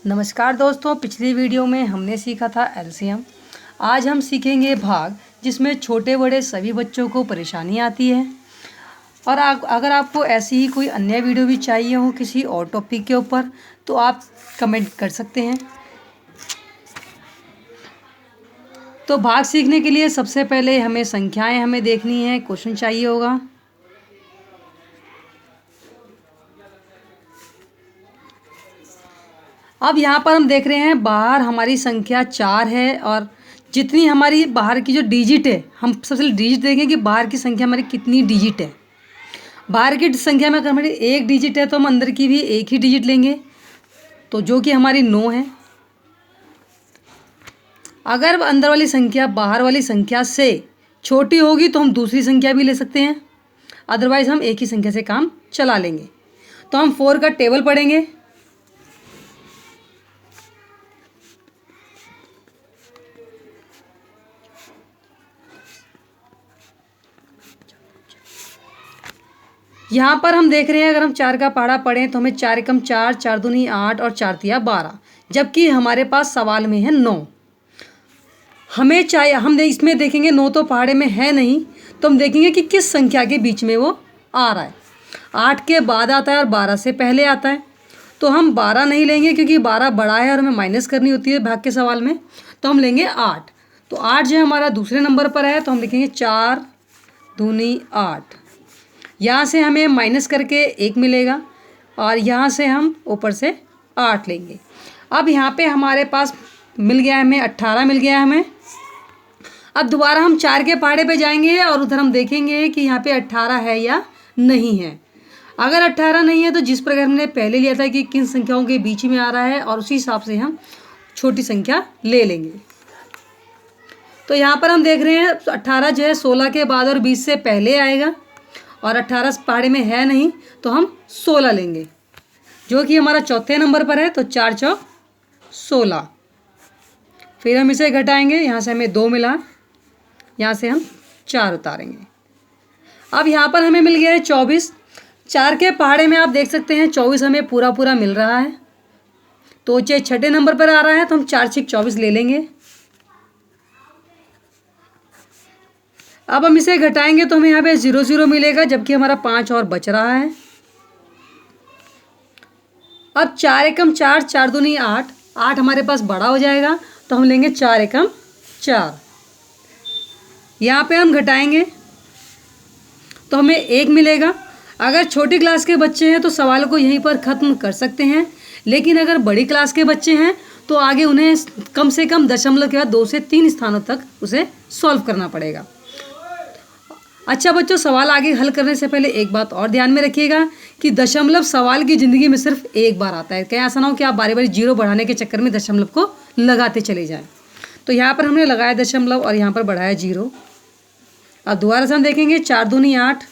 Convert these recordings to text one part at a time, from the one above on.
नमस्कार दोस्तों, पिछली वीडियो में हमने सीखा था एलसीएम। आज हम सीखेंगे भाग, जिसमें छोटे बड़े सभी बच्चों को परेशानी आती है। और अगर आपको ऐसी ही कोई अन्य वीडियो भी चाहिए हो किसी और टॉपिक के ऊपर, तो आप कमेंट कर सकते हैं। तो भाग सीखने के लिए सबसे पहले हमें संख्याएं हमें देखनी है, क्वेश्चन चाहिए होगा। अब यहाँ पर हम देख रहे हैं बाहर हमारी संख्या 4 है, और जितनी हमारी बाहर की जो डिजिट है, हम सबसे पहले डिजिट देखें कि बाहर की संख्या हमारी कितनी डिजिट है। बाहर की संख्या में अगर हमारी एक डिजिट है तो हम अंदर की भी एक ही डिजिट लेंगे, तो जो कि हमारी 9 है। अगर अंदर वाली संख्या बाहर वाली संख्या से छोटी होगी तो हम दूसरी संख्या भी ले सकते हैं, अदरवाइज़ हम एक ही संख्या से काम चला लेंगे। तो हम 4 का टेबल पढ़ेंगे। यहाँ पर हम देख रहे हैं, अगर हम 4 का पहाड़ा पढ़ें तो हमें 4 एकम 4, 4 दूनी 8 और 4 तिया 12, जबकि हमारे पास सवाल में है 9। हमें चाहिए, हम इसमें देखेंगे 9 तो पहाड़े में है नहीं, तो हम देखेंगे कि किस संख्या के बीच में वो आ रहा है। 8 के बाद आता है और 12 से पहले आता है, तो हम 12 नहीं लेंगे क्योंकि 12 बड़ा है और हमें माइनस करनी होती है भाग के सवाल में। तो हम लेंगे 8। तो 8 जो हमारा दूसरे नंबर पर है, तो हम लिखेंगे 4 दूनी 8। यहाँ से हमें माइनस करके 1 मिलेगा और यहाँ से हम ऊपर से 8 लेंगे। अब यहाँ पे हमारे पास मिल गया है, हमें 18 मिल गया है हमें। अब दोबारा हम 4 के पहाड़े पे जाएंगे और उधर हम देखेंगे कि यहाँ पे 18 है या नहीं है। अगर 18 नहीं है तो जिस प्रकार हमने पहले लिया था कि किन संख्याओं के बीच में आ रहा है, और उसी हिसाब से हम छोटी संख्या ले लेंगे। तो यहाँ पर हम देख रहे हैं 18 जो है 16 के बाद और 20 से पहले आएगा, और 18 पहाड़े में है नहीं, तो हम 16 लेंगे जो कि हमारा चौथे नंबर पर है। तो 4 चौक 16। फिर हम इसे घटाएंगे, यहाँ से हमें 2 मिला, यहाँ से हम 4 उतारेंगे। अब यहाँ पर हमें मिल गया है 24। 4 के पहाड़े में आप देख सकते हैं 24 हमें पूरा पूरा मिल रहा है, तो चाहे छठे नंबर पर आ रहा है तो हम 4 6 24 ले लेंगे। अब हम इसे घटाएंगे तो हमें यहाँ पे 0 0 मिलेगा, जबकि हमारा 5 और बच रहा है। अब 4 एकम 4, 4 दूनी 8, 8 हमारे पास बड़ा हो जाएगा, तो हम लेंगे 4 एकम 4। यहाँ पे हम घटाएंगे तो हमें 1 मिलेगा। अगर छोटी क्लास के बच्चे हैं तो सवाल को यहीं पर ख़त्म कर सकते हैं, लेकिन अगर बड़ी क्लास के बच्चे हैं तो आगे उन्हें कम से कम दशमलव के बाद 2 से 3 स्थानों तक उसे सॉल्व करना पड़ेगा। अच्छा बच्चों, सवाल आगे हल करने से पहले एक बात और ध्यान में रखिएगा कि दशमलव सवाल की ज़िंदगी में सिर्फ एक बार आता है। कहीं ऐसा ना हो कि आप बारी बारी जीरो बढ़ाने के चक्कर में दशमलव को लगाते चले जाएं। तो यहाँ पर हमने लगाया दशमलव और यहाँ पर बढ़ाया 0। अब दोबारा से हम देखेंगे 4 दूनी 8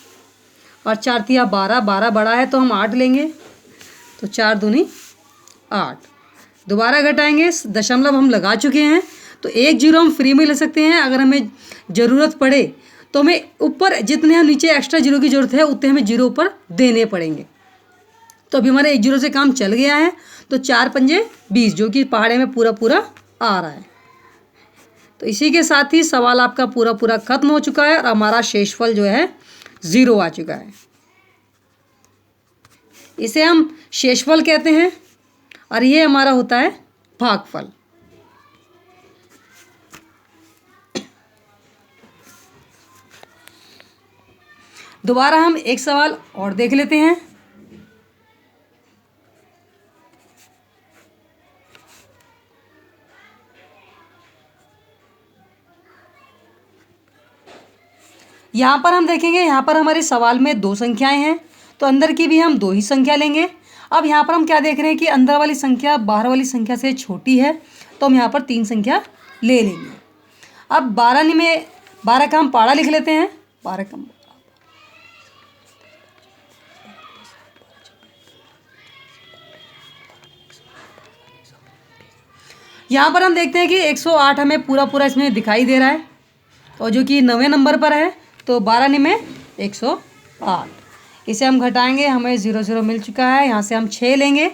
और 4 तिया 12, 12 बड़ा है तो हम 8 लेंगे, तो 4 दूनी 8। दोबारा घटाएंगे, दशमलव हम लगा चुके हैं, तो 1 0 हम फ्री में ले सकते हैं। अगर हमें ज़रूरत पड़े तो हमें ऊपर जितने हम नीचे एक्स्ट्रा 0 की ज़रूरत है उतने हमें 0 ऊपर देने पड़ेंगे। तो अभी हमारे 1 0 से काम चल गया है, तो 4 पंजे 20 जो कि पहाड़े में पूरा पूरा आ रहा है। तो इसी के साथ ही सवाल आपका पूरा पूरा खत्म हो चुका है और हमारा शेषफल जो है 0 आ चुका है। इसे हम शेषफल कहते हैं और ये हमारा होता है भागफल। दोबारा हम एक सवाल और देख लेते हैं। यहाँ पर हम देखेंगे, यहाँ पर हमारे सवाल में 2 संख्याएं हैं, तो अंदर की भी हम 2 ही संख्या लेंगे। अब यहाँ पर हम क्या देख रहे हैं कि अंदर वाली संख्या बाहर वाली संख्या से छोटी है, तो हम यहाँ पर 3 संख्या ले लेंगे। अब 12 में 12 का हम पहाड़ा लिख लेते हैं। 12 का यहाँ पर हम देखते हैं कि 108 हमें पूरा पूरा इसमें दिखाई दे रहा है, और जो कि 9वें नंबर पर है, तो 12 में 108। इसे हम घटाएंगे, हमें 0 0 मिल चुका है। यहाँ से हम 6 लेंगे।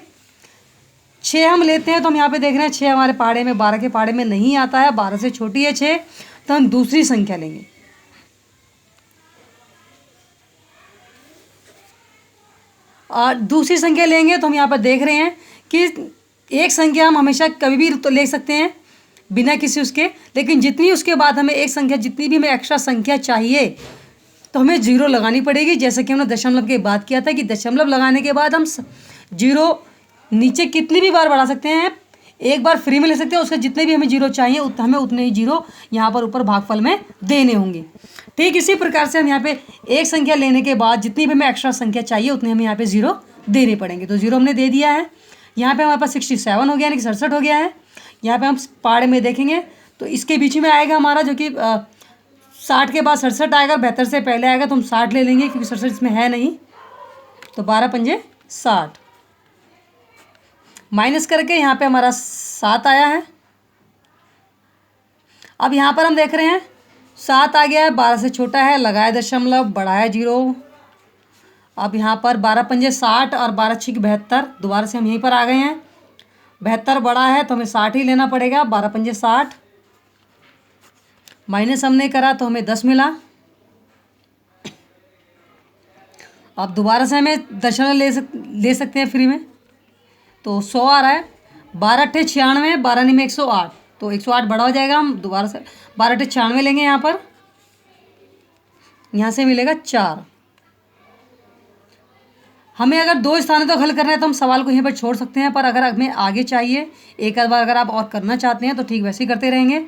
6 हम लेते हैं तो हम यहाँ पे देख रहे हैं 6 हमारे पहाड़े में 12 के पहाड़े में नहीं आता है, 12 से छोटी है 6, तो हम दूसरी संख्या लेंगे। और दूसरी संख्या लेंगे तो हम यहाँ पर देख रहे हैं कि एक संख्या हम हमेशा कभी भी तो ले सकते हैं बिना किसी उसके, लेकिन जितनी उसके बाद हमें एक संख्या, जितनी भी हमें एक्स्ट्रा संख्या चाहिए तो हमें जीरो लगानी पड़ेगी। जैसे कि हमने दशमलव की बात किया था कि दशमलव लगाने के बाद हम जीरो नीचे कितनी भी बार बढ़ा सकते हैं, एक बार फ्री में ले सकते हैं, उसके जितने भी हमें जीरो चाहिए हमें उतने ही जीरो यहाँ पर ऊपर भागफल में देने होंगे। ठीक इसी प्रकार से हम यहाँ पे एक संख्या लेने के बाद जितनी भी हमें एक्स्ट्रा संख्या चाहिए उतने हमें यहाँ पे जीरो देने पड़ेंगे। तो जीरो हमने दे दिया है। यहाँ पे हमारे पास 67 हो गया, यानी कि 67 हो गया है। यहाँ पे हम पहाड़े में देखेंगे तो इसके बीच में आएगा हमारा जो कि 60 के बाद 67 आएगा, 72 से पहले आएगा तो हम 60 ले लेंगे क्योंकि 67 इसमें है नहीं। तो 12 पंजे 60 माइनस करके यहाँ पे हमारा 7 आया है। अब यहाँ पर हम देख रहे हैं 7 आ गया है, 12 से छोटा है, लगाया दशमलव, बढ़ाया जीरो। अब यहाँ पर 12 पंजे 60 और 12 छिक 72, दोबारा से हम यहीं पर आ गए हैं। 72 बड़ा है तो हमें 60 ही लेना पड़ेगा। 12 पंजे 60 माइनस हमने करा तो हमें 10 मिला। अब दोबारा से हमें दशमलव ले सकते हैं फ्री में, तो 100 आ रहा है। 12 अट्ठे 96, 12 में 108, तो 108 बड़ा हो जाएगा। हम दोबारा से 12 अट्ठे 96 लेंगे, यहाँ पर यहाँ से मिलेगा 4। हमें अगर 2 स्थानों तक हल करना है तो हम सवाल को यहीं पर छोड़ सकते हैं, पर अगर हमें आगे चाहिए एक आध बार अगर आप और करना चाहते हैं तो ठीक वैसे ही करते रहेंगे।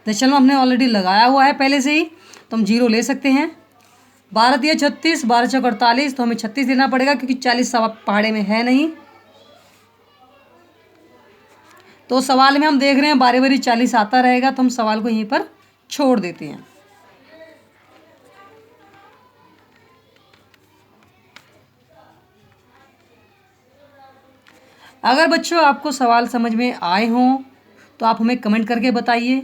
दशमलव हमने ऑलरेडी लगाया हुआ है पहले से ही, तो हम जीरो ले सकते हैं। 12 दिया 36, 12 चौक 48, तो हमें 36 लेना पड़ेगा क्योंकि 40 पहाड़े में है नहीं। तो सवाल में हम देख रहे हैं बारी बारी 40 आता रहेगा, तो हम सवाल को यहीं पर छोड़ देते हैं। अगर बच्चों आपको सवाल समझ में आए हों तो आप हमें कमेंट करके बताइए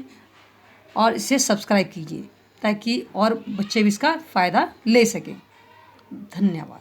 और इसे सब्सक्राइब कीजिए ताकि और बच्चे भी इसका फ़ायदा ले सकें। धन्यवाद।